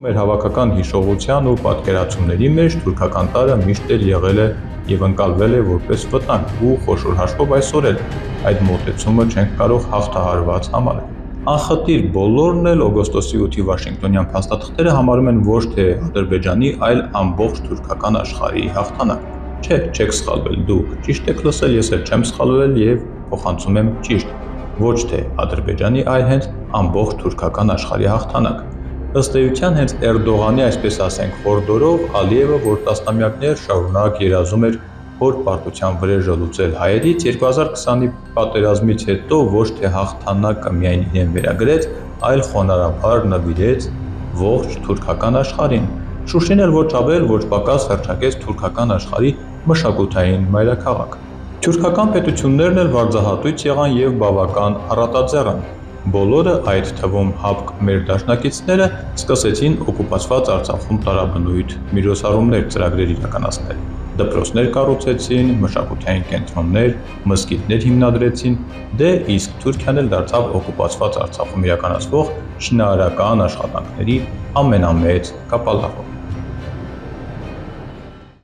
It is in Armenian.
Մեր հավաքական հիշողության ու պատկերացումների մեջ թուրքական տարը միշտ էլ եղել է և ընկալվել է որպես վտանգ ու խոշոր հաշվով այսօր էլ այդ մոտեցումը չենք կարող հաղթահարված համարել։ Անխտիր բոլորն էլ օգոստոսի 8-ի Վաշինգտոնյան փաստաթղթերը համարում են ոչ թե Ադրբեջանի, այլ ամբողջ թուրքական աշխարհի հաղթանակ։ Չէ, չեք սխալվել, դուք ճիշտ եք լսել, ես էլ չեմ սխալվել և փոխանցում եմ ճիշտ։ Ոչ թե Ադրբեջանի, այլ հենց ամբողջ թուրքական աշխարհի հաղթանակ։ Ըստ էության, հենց Էրդողանի, այսպես ասենք, խորհրդորով Ալիևը, որ տասնամյակներ շարունակ երազում էր հոր պարտության վրեժը լուծել հայերից, 2020-ի պատերազմից հետո ոչ թե հաղթանակը միայն իրեն վերագրեց, այլ խոնարհաբար նվիրեց ողջ թուրքական աշխարհին։ Շուշին էլ ոչ ավել, ոչ պակաս հռչակեց թուրքական աշխարհի մշակութային մայրաքաղաք։ Թյուրքական պետություններն էլ վարձահատույց եղան և բավական առատաձեռն։ Բոլորը, այդ թվում ՀԱՊԿ մեր դաշնակիցները, սկսեցին օկուպացված Արցախում տարաբնույթ միրոսառումներ, ծրագրեր իրականացնել։ Դպրոցներ կառուցեցին, մշակութային կենտրոններ, մզկիթներ հիմնադրեցին, դե իսկ Թուրքիան էլ դարձավ օկուպացված Արցախում իրականացվող շինարարական աշխատանքների ամենամեծ կապալառը։